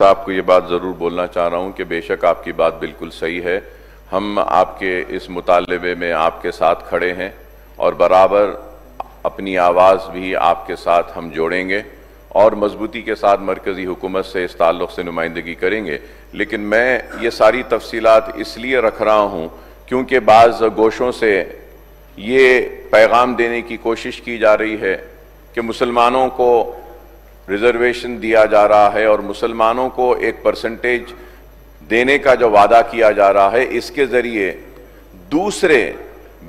آپ کو یہ بات ضرور بولنا چاہ رہا ہوں کہ بے شک آپ کی بات بالکل صحیح ہے. ہم آپ کے اس مطالبے میں آپ کے ساتھ کھڑے ہیں اور برابر اپنی آواز بھی آپ کے ساتھ ہم جوڑیں گے اور مضبوطی کے ساتھ مرکزی حکومت سے اس تعلق سے نمائندگی کریں گے. لیکن میں یہ ساری تفصیلات اس لیے رکھ رہا ہوں کیونکہ بعض گوشوں سے یہ پیغام دینے کی کوشش کی جا رہی ہے کہ مسلمانوں کو ریزرویشن دیا جا رہا ہے اور مسلمانوں کو ایک پرسنٹیج دینے کا جو وعدہ کیا جا رہا ہے اس کے ذریعے دوسرے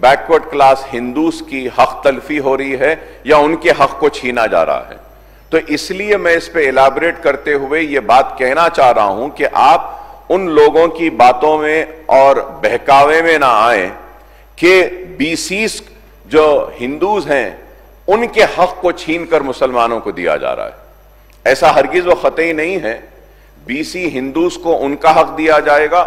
بیکورڈ کلاس ہندوز کی حق تلفی ہو رہی ہے یا ان کے حق کو چھینا جا رہا ہے. تو اس لیے میں اس پہ ایلیبریٹ کرتے ہوئے یہ بات کہنا چاہ رہا ہوں کہ آپ ان لوگوں کی باتوں میں اور بہکاوے میں نہ آئیں کہ بی سیز جو ہندوز ہیں ان کے حق کو چھین کر مسلمانوں کو دیا جا رہا ہے. ایسا ہرگز و قطعی نہیں ہے. بی سی ہندوز کو ان کا حق دیا جائے گا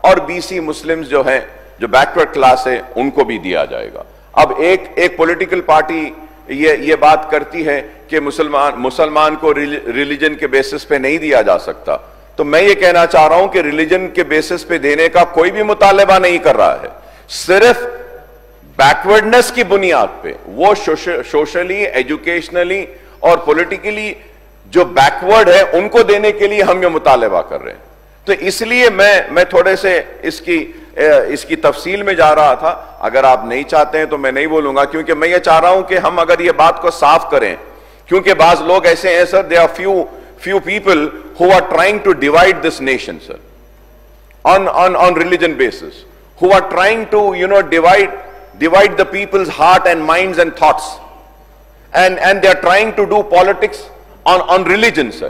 اور بی سی مسلمز جو ہیں جو بیکورڈ کلاس ہے ان کو بھی دیا جائے گا. اب ایک پولیٹیکل پارٹی یہ بات کرتی ہے کہ مسلمان کو ریلیجن کے بیسس پہ نہیں دیا جا سکتا. تو میں یہ کہنا چاہ رہا ہوں کہ ریلیجن کے بیسس پہ دینے کا کوئی بھی مطالبہ نہیں کر رہا ہے. صرف بیکورڈنس کی بنیاد پہ وہ سوشلی ایجوکیشنلی اور پولیٹیکلی جو بیکورڈ ہے ان کو دینے کے لیے ہم یہ مطالبہ کر رہے ہیں. تو اس لیے میں تھوڑے سے اس کی تفصیل میں جا رہا تھا. اگر آپ نہیں چاہتے ہیں تو میں نہیں بولوں گا کیونکہ میں یہ چاہ رہا ہوں کہ ہم اگر یہ بات کو صاف کریں کیونکہ بعض لوگ ایسے ہیں سر there are few people who are trying to divide this nation sir on religion basis, who are trying to divide the people's heart and minds and thoughts and they are trying to do politics on religion sir.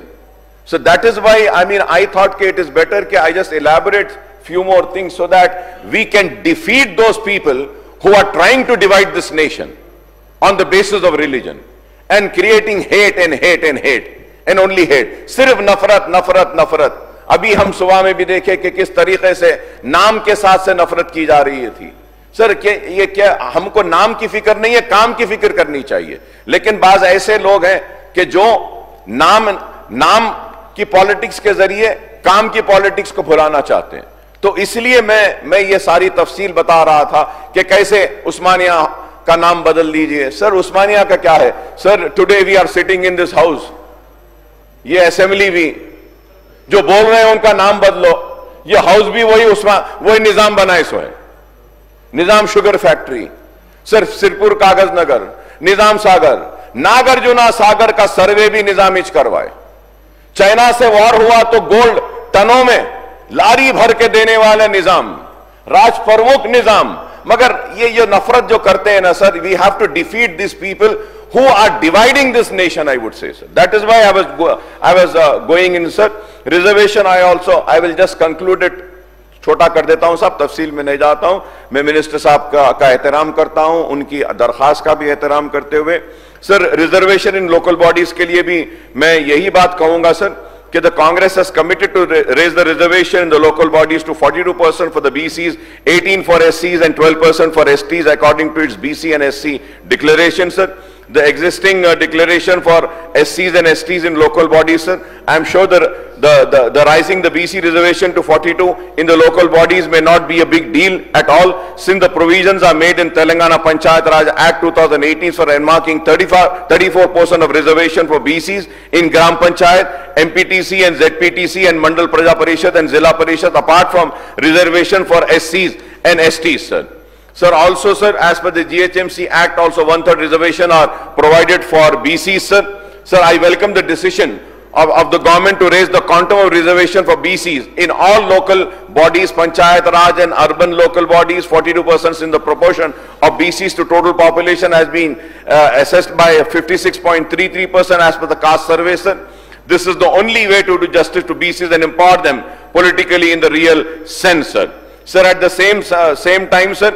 So that is why I thought that it is better that I just elaborate few more things so that we can defeat those people who are trying to divide this nation on the basis of religion and creating hate and hate and hate and only hate. صرف نفرت نفرت نفرت. ابھی ہم صبح میں بھی دیکھے کہ کس طریقے سے نام کے ساتھ سے نفرت کی جا رہی تھی. سر یہ کیا ہم کو نام کی فکر نہیں ہے, کام کی فکر کرنی چاہیے. لیکن بعض ایسے لوگ ہیں کہ جو نام کی پالیٹکس کے ذریعے کام کی پالیٹکس کو بھلانا چاہتے ہیں. تو اس لیے میں یہ ساری تفصیل بتا رہا تھا کہ کیسے عثمانیہ کا نام بدل دیجئے. سر عثمانیہ کا کیا ہے sir? Today we are sitting in this house, یہ اسمبلی بھی جو بول رہے ہیں ان کا نام بدلو, یہ ہاؤس بھی وہی نظام بنائے سو ہے. نظام شوگر فیکٹری, سر سرپور کاغذ نگر, نظام ساگر, ناگرجنا ساگر کا سروے بھی نظامچ کروائے. چائنا سے وار ہوا تو گولڈ ٹنوں میں لاری بھر کے دینے والے نظام, راج پروک نظام. مگر یہ نفرت جو کرتے ہیں نا سر, we have to defeat these people who are dividing this nation, I would say sir. That is why I was going in sir. Reservation I will just conclude it. چھوٹا کر دیتا ہوں صاحب, تفصیل میں نہیں جاتا ہوں. میں منسٹر صاحب کا احترام کرتا ہوں, ان کی درخواست کا بھی احترام کرتے ہوئے سر ریزرویشن ان لوکل باڈیز کے لیے بھی میں یہی بات کہوں گا سر کہ the Congress has committed to raise the reservation in the local bodies to 42% for the BCs, 18% for SCs and 12% for STs according to its BC and SC declaration sir. The existing declaration for SCs and STs in local bodies sir, I am sure the rising the BC reservation to 42 in the local bodies may not be a big deal at all since the provisions are made in Telangana Panchayat Raj Act 2018 for earmarking 34% of reservation for BCs in Gram Panchayat, MPTC and ZPTC and Mandal Praja Parishad and Zilla Parishad apart from reservation for SCs and STs sir. Sir, also sir, as per the GHMC Act also 1/3 reservation are provided for BCs sir. Sir, I welcome the decision of the government to raise the quantum of reservation for BCs in all local bodies, Panchayat Raj and urban local bodies. 42% in the proportion of BCs to total population has been assessed by 56.33% as per the caste survey sir. This is the only way to do justice to BCs and empower them politically in the real sense sir. Sir, at the same time sir,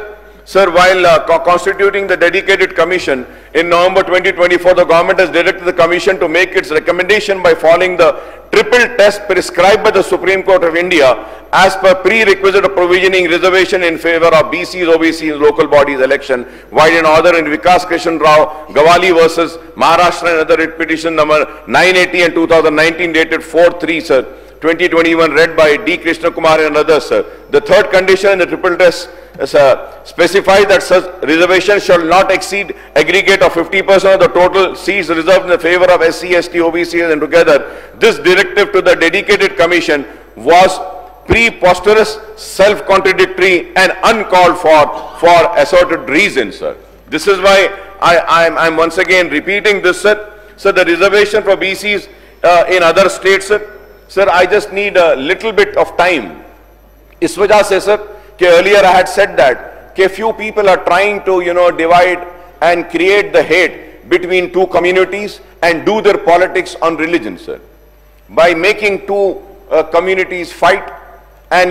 while constituting the dedicated commission in November 2024, the government has directed the commission to make its recommendation by following the triple test prescribed by the Supreme Court of India as per prerequisite of provisioning reservation in favor of BCs, OBCs in local bodies election, while in order in Vikas Krishan Rao Gawali versus Maharashtra and other writ petition number 980 and 2019 dated 4/3 sir. 2021, read by D. Krishna Kumar and others, sir. The third condition in the triple test specifies that such reservation shall not exceed aggregate of 50% of the total seats reserved in the favor of SC, ST, OBCs and together. This directive to the dedicated commission was preposterous, self-contradictory and uncalled for asserted reasons, sir. This is why I'm once again repeating this, sir. So the reservation for BCs in other states, sir, I just need a little bit of time. Is wajah se, sir, कि earlier I had said that कि few people are trying to, divide and create the hate between two communities and do their politics on religion, sir. By making two communities fight and,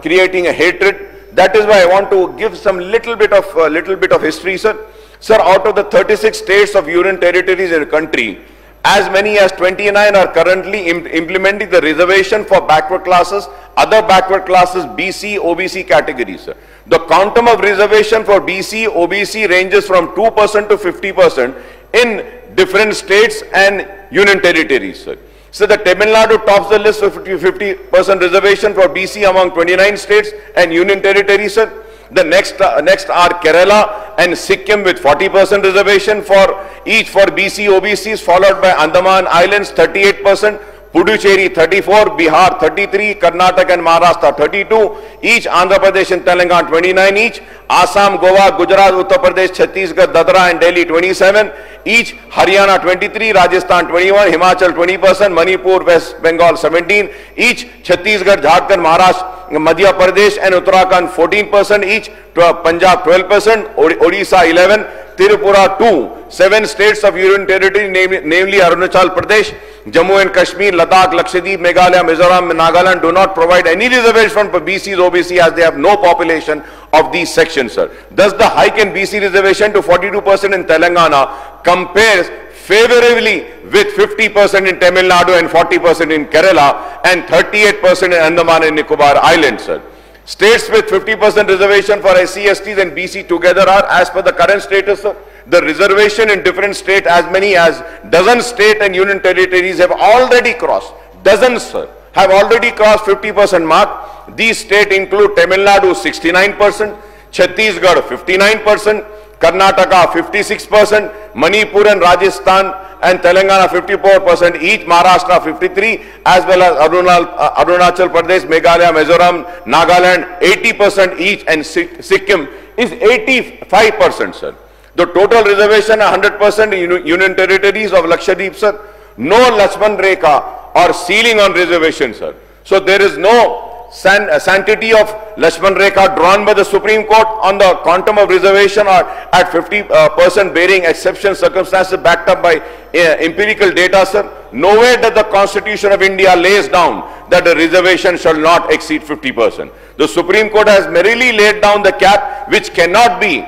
creating a hatred. That is why I want to give some little bit of history, sir. Sir, out of the 36 states of union territories in the country, as many as 29 are currently implementing the reservation for backward classes, other backward classes, BC, OBC categories, sir. The quantum of reservation for BC, OBC ranges from 2% to 50% in different states and union territories, sir. So the Tamil Nadu tops the list with 50% reservation for BC among 29 states and union territories, sir. The next are Kerala and Sikkim with 40% reservation for each for BC, OBCs, followed by Andaman Islands 38%, Puducherry 34, Bihar 33, Karnataka and Maharashtra 32, each Andhra Pradesh and Telangana 29 each, Assam, Goa, Gujarat, Uttar Pradesh, Chhattisgarh, Dadra and Delhi 27, each Haryana 23, Rajasthan 21, Himachal 20%, Manipur, West Bengal 17, each Chhattisgarh, Jharkhand, Maharashtra, Madhya Pradesh and Uttarakhand 14% each, Punjab 12%, Odisha 11, Tripura 2, 7 states of union territory, namely Arunachal Pradesh, Jammu and Kashmir, Ladakh, Lakshadweep, Meghalaya, Mizoram and Nagaland do not provide any reservation for BCs, OBC as they have no population of these sections, sir. Thus the hike in BC reservation to 42% in Telangana compares favorably with 50% in Tamil Nadu and 40% in Kerala and 38% in Andaman and Nicobar Islands, sir. States with 50% reservation for SC, STs and BC together are, as per the current status, sir, the reservation in different states, as many as dozen state and union territories have already crossed, dozens, sir, have already crossed 50% mark. These states include Tamil Nadu 69%, Chhattisgarh 59%, Karnataka 56%, Manipur and Rajasthan and Telangana 54% each, Maharashtra 53%, as well as Arunachal Pradesh, Meghalaya, Mizoram, Nagaland 80% each, and Sikkim is 85%, sir. The total reservation 100% in union territories of Lakshadweep, sir. No Lakshman Rekha or ceiling on reservation, sir. So there is no sanctity of Lakshman Rekha drawn by the Supreme Court on the quantum of reservation or at 50% bearing exception circumstances backed up by empirical data, sir. Nowhere does the Constitution of India lays down that the reservation shall not exceed 50%. The Supreme Court has merely laid down the cap which cannot be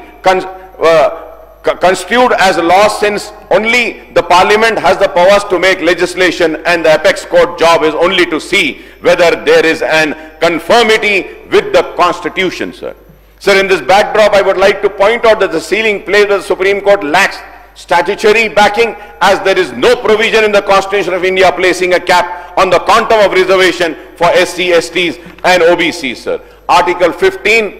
construed as a law, since only the Parliament has the powers to make legislation and the apex court job is only to see whether there is an conformity with the Constitution, sir. Sir, in this backdrop, I would like to point out that the ceiling placed by the Supreme Court lacks statutory backing, as there is no provision in the Constitution of India placing a cap on the quantum of reservation for SC, STs and OBCs, sir. Article 15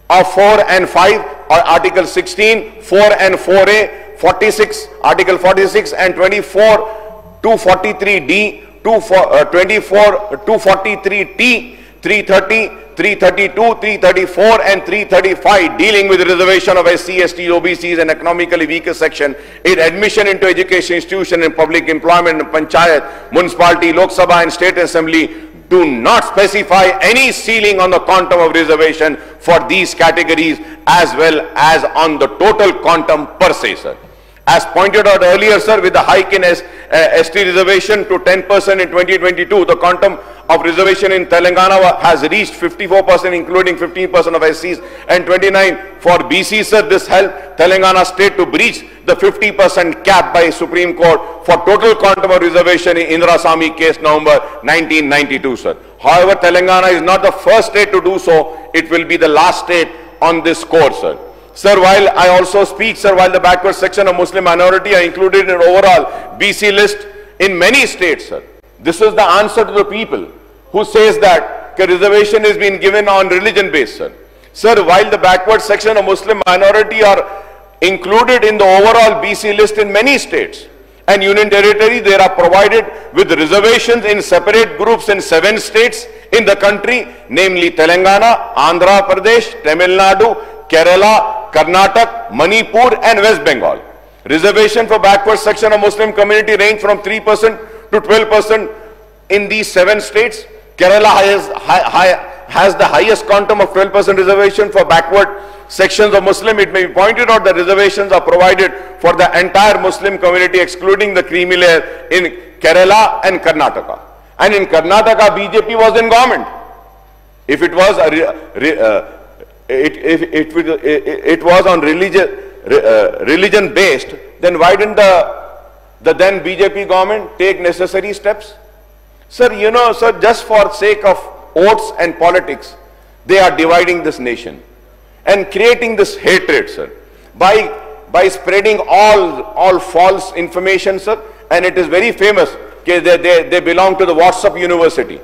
of 4 and 5 or Article 16, 4 and 4A, 46, Article 46 and 24, 243D, 24, 243T, 330, 332, 334 and 335 dealing with reservation of SC, ST, OBCs and economically weaker section in admission into education institution and public employment, panchayat, municipality, Lok Sabha and state assembly do not specify any ceiling on the quantum of reservation for these categories as well as on the total quantum per se, sir. As pointed out earlier, sir, with the hike in ST reservation to 10% in 2022, the quantum of reservation in Telangana has reached 54%, including 15% of SCs and 29% for BCs, sir. This helped Telangana state to breach the 50% cap by Supreme Court for total quantum of reservation in Indira Sami case November 1992, sir. However, Telangana is not the first state to do so. It will be the last state on this course, sir. Sir, while I also speak, sir, while the backward section of Muslim minority are included in overall BC list in many states, sir, This is the answer to the people who says that reservation is being given on religion base, sir. Sir, while the backward section of Muslim minority are included in the overall BC list in many states and union territory, they are provided with reservations in separate groups in 7 states in the country, namely Telangana, Andhra Pradesh, Tamil Nadu, Kerala, Karnataka, Manipur and West Bengal. Reservation for backward section of Muslim community range from 3% to 12% in these 7 states. Kerala has the highest quantum of 12% reservation for backward sections of Muslim. It may be pointed out that reservations are provided for the entire Muslim community excluding the creamy layer in Kerala and Karnataka. And in Karnataka, BJP was in government. If it was it was on religion based, then why didn't the then BJP government take necessary steps? Sir, you know, sir, just for sake of votes and politics, they are dividing this nation and creating this hatred, sir, by spreading all false information, sir. And it is very famous. They belong to the WhatsApp University,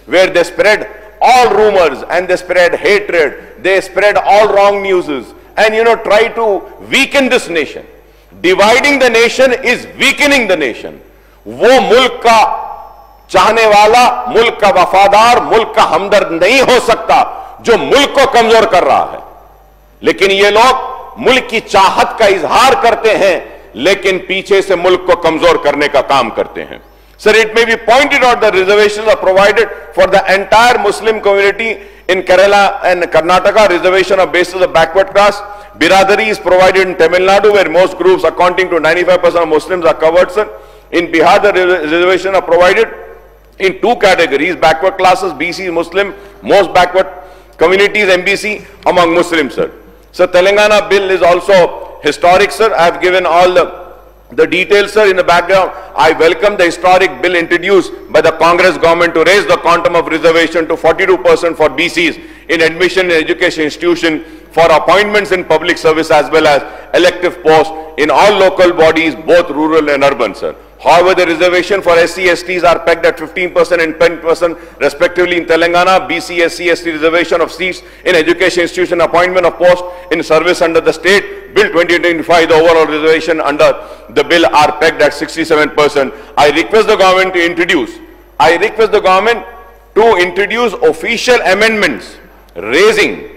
where they spread all rumors and they spread hatred. They spread all wrong newses and, you know, try to weaken this nation. Dividing the nation is weakening the nation. वो मुल्क का चाहने वाला, मुल्क का वफादार, मुल्क का हमदर्द नहीं हो सकता जो मुल्क को कमजोर कर रहा है. लेकिन ये लोग मुल्क की चाहत का इजहार करते हैं, लेकिन पीछे से मुल्क को कमजोर करने का काम करते हैं. Sir, it may be pointed out that reservations are provided for the entire Muslim community in Kerala and Karnataka. Reservation of basis of backward class. Biradari is provided in Tamil Nadu, where most groups accounting to 95% of Muslims are covered, sir. In Bihar, the reservation are provided in 2 categories: backward classes, BC, Muslim, most backward communities, MBC, among Muslims, sir. So Telangana bill is also historic, sir. I have given all the details, sir, in the background. I welcome the historic bill introduced by the Congress government to raise the quantum of reservation to 42% for BCs in admission in education institution, for appointments in public service as well as elective posts in all local bodies, both rural and urban, sir. However, the reservation for SC, STs are pegged at 15% and 10% respectively in Telangana. BC, SC, ST reservation of seats in education institution, appointment of post in service under the state bill 2025, the overall reservation under the bill are pegged at 67%. I request the government to introduce official amendments raising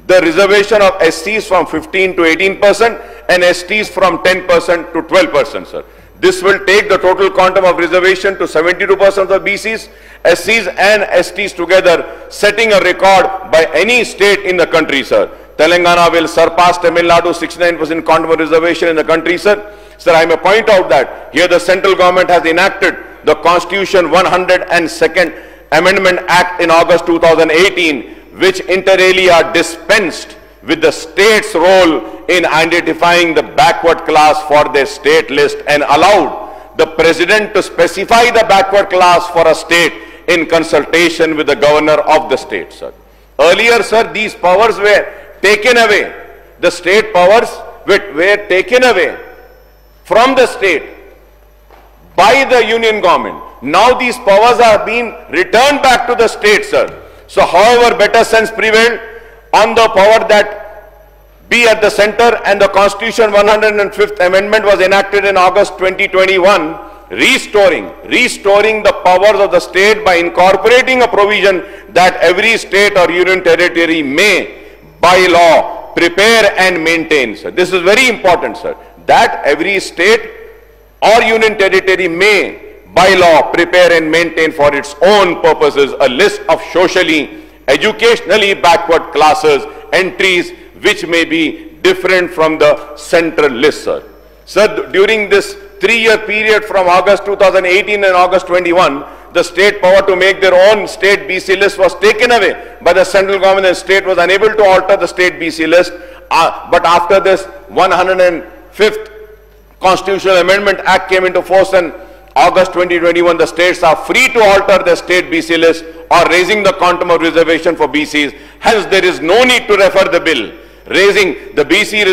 the reservation of SCs from 15 to 18% and STs from 10% to 12%, sir. This will take the total quantum of reservation to 72% of BCs, SCs and STs together, setting a record by any state in the country, sir. Telangana will surpass Tamil Nadu 69% quantum of reservation in the country, sir. Sir, I may point out that here the central government has enacted the Constitution 102nd Amendment Act in August 2018, which inter alia dispensed with the state's role in identifying the backward class for their state list and allowed the president to specify the backward class for a state in consultation with the governor of the state, sir. Earlier, sir, these powers were taken away. The state powers were taken away from the state by the union government. Now these powers are being returned back to the state, sir. So however better sense prevailed on the power that be at the center, and the Constitution 105th Amendment was enacted in August 2021, restoring the powers of the state by incorporating a provision that every state or union territory may, by law, prepare and maintain, sir. This is very important, sir, that every state or union territory may, by law, prepare and maintain for its own purposes a list of socially, educationally backward classes, entries which may be different from the central list, sir. Sir, during this 3-year period from August 2018 and August 21, the state power to make their own state BC list was taken away by the central government, and state was unable to alter the state BC list. But after this 105th Constitutional Amendment Act came into force in August 2021, the states are free to alter their state BC list or raising the quantum of reservation for BCs. Hence, there is no need to refer the bill raising the BC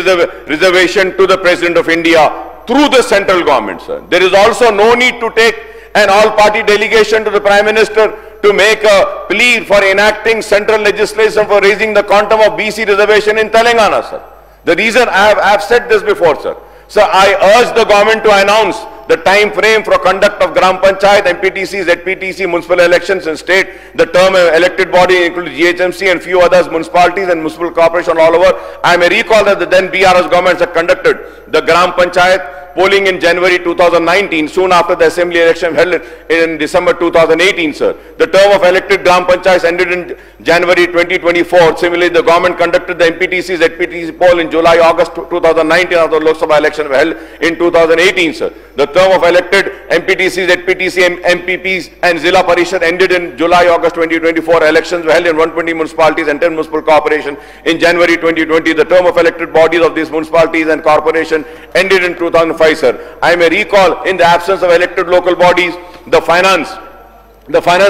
reservation to the President of India through the central government, sir. There is also no need to take an all-party delegation to the Prime Minister to make a plea for enacting central legislation for raising the quantum of BC reservation in Telangana, sir. The reason I have said this before, sir. Sir, I urge the government to announce the time frame for conduct of Gram Panchayat, MPTC, ZPTC, municipal elections in state, the term elected body including GHMC and few others, municipalities and municipal corporation all over. I may recall that the then BRS governments had conducted the Gram Panchayat polling in January 2019, soon after the assembly election held in December 2018, sir. The term of elected Gram Panchayats ended in January 2024. Similarly, the government conducted the MPTC, ZPTC poll in July, August 2019 after the Lok Sabha election held in 2018, sir. The term of elected MPTC, ZPTC, MPPs and Zilla Parishad ended in July, August 2024. Elections were held in 120 municipalities and 10 municipal corporations in January 2020. The term of elected bodies of these municipalities and corporations ended in 2005, sir. I may recall, in the absence of elected local bodies, the Finance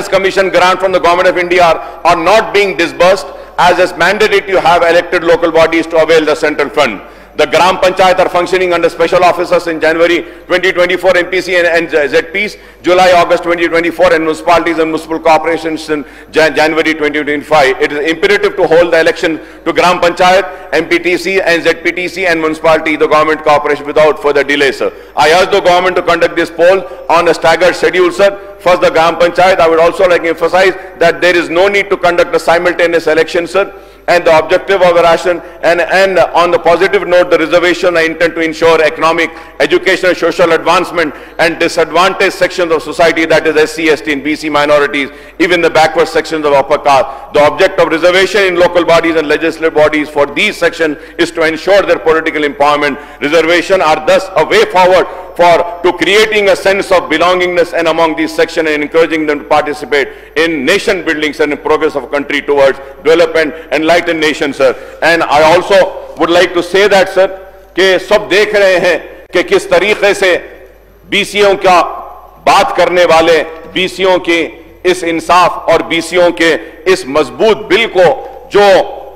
Commission grant from the Government of India are not being disbursed, as is mandated to have elected local bodies to avail the central fund. The Gram Panchayat are functioning under special officers in January 2024, MPC and ZPs, July, August 2024, and municipalities and municipal corporations in January 2025. It is imperative to hold the election to Gram Panchayat, MPTC and ZPTC and municipality, the government corporation, without further delay, sir. I urge the government to conduct this poll on a staggered schedule, sir. First, the Gram Panchayat. I would also like to emphasize that there is no need to conduct a simultaneous election, sir. And the objective of a ration and on the positive note, the reservation I intend to ensure economic, educational, social advancement and disadvantaged sections of society, that is SC, ST and BC minorities, even the backward sections of upper caste. The object of reservation in local bodies and legislative bodies for these sections is to ensure their political empowerment. Reservation are thus a way forward to creating a sense of belongingness and among these sections and encouraging them to participate in nation buildings and in progress of country towards development and enlightened nation, sir. And I also would like to say that, sir, कि सब देख रहे हैं कि किस तरीके से बीसीओं का बात करने वाले बीसीओं के इस इंसाफ और बीसीओं के इस मजबूत बिल को जो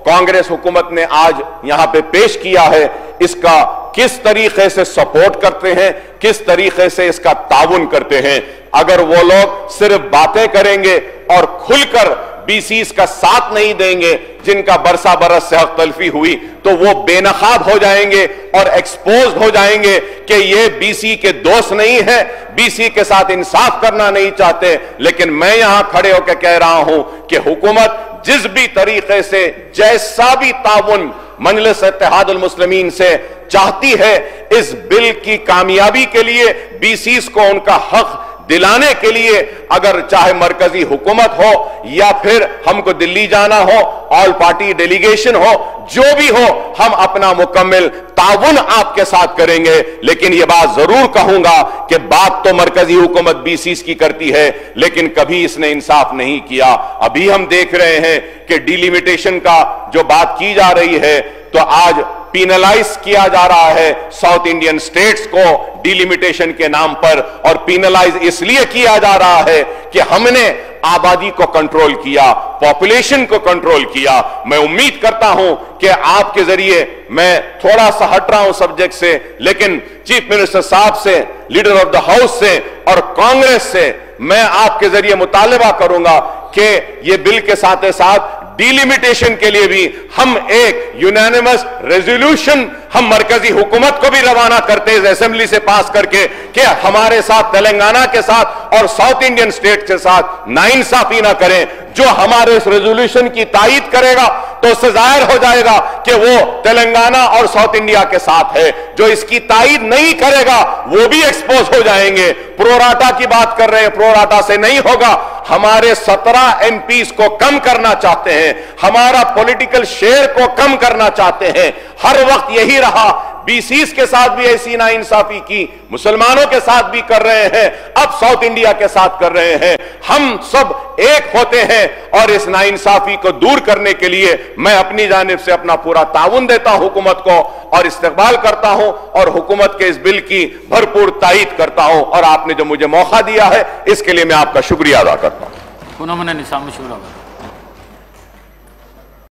कांग्रेस हुकूमत ने आज यहां पे पेश किया है, इसका किस तरीके से सपोर्ट करते हैं, किस तरीके से इसका ताउन करते हैं। अगर वो लोग सिर्फ बातें करेंगे और खुलकर बीसीस का साथ नहीं देंगे, जिनका बरसा बरस से हक तलफी हुई, तो वो बेनकाब हो जाएंगे और एक्सपोज हो जाएंगे कि ये बीसी के दोस्त नहीं है, बीसी के साथ इंसाफ करना नहीं चाहते। लेकिन मैं यहां खड़े होकर कह रहा हूं कि हुकूमत जिस भी तरीके से जैसा भी ताउन मजलिस इत्तेहादुल मुस्लिमीन से चाहती है, इस बिल की कामयाबी के लिए, बीसीस को उनका हक दिलाने के लिए, अगर चाहे मरकजी हुकूमत हो या फिर हमको दिल्ली जाना हो, ऑल पार्टी डेलीगेशन हो, जो भी हो, हम अपना मुकम्मल ताउन आपके साथ करेंगे। लेकिन यह बात जरूर कहूंगा कि बात तो मरकजी हुकूमत बीसीस की करती है, लेकिन कभी इसने इंसाफ नहीं किया। अभी हम देख रहे हैं कि डिलिमिटेशन का जो बात की जा रही है, तो आज पीनलाइज किया जा रहा है साउथ इंडियन स्टेट्स को डिलिमिटेशन के नाम पर, और पीनलाइज इसलिए किया जा रहा है कि हमने आबादी को कंट्रोल किया, पॉपुलेशन को कंट्रोल किया। मैं उम्मीद करता हूं कि आपके जरिए, मैं थोड़ा सा हट रहा हूं सब्जेक्ट से, लेकिन चीफ मिनिस्टर साहब से, लीडर ऑफ द हाउस से और कांग्रेस से मैं आपके जरिए मुतालबा करूंगा कि ये बिल के साथ साथ डिलिमिटेशन के लिए भी हम एक यूनानिमस रेजोल्यूशन हम मरकजी हुकूमत को भी रवाना करते हैं असेंबली से पास करके कि हमारे साथ तेलंगाना के साथ और साउथ इंडियन स्टेट के साथ नाइंसाफी ना करें। जो हमारे इस रेजोल्यूशन की तायीद करेगा तो उससे जाहिर हो जाएगा कि वो तेलंगाना और साउथ इंडिया के साथ है। जो इसकी तायीद नहीं करेगा वो भी एक्सपोज हो जाएंगे। प्रोराटा की बात कर रहे हैं, प्रोराटा से नहीं होगा। हमारे 17 एमपीज को कम करना चाहते हैं, हमारा पॉलिटिकल शेयर को कम करना चाहते हैं। हर वक्त यही रहा, बीसीस के साथ भी ऐसी नाइंसाफी की, मुसलमानों के साथ भी कर रहे हैं, अब साउथ इंडिया के साथ कर रहे हैं। हम सब एक होते हैं और इस नाइंसाफी को दूर करने के लिए मैं अपनी जानिब से अपना पूरा ताउन देता हूं हुकूमत को और इस्तकबाल करता हूं और हुकूमत के इस बिल की भरपूर तायीद करता हूं। और आपने जो मुझे मौका दिया है इसके लिए मैं आपका शुक्रिया अदा करता हूं।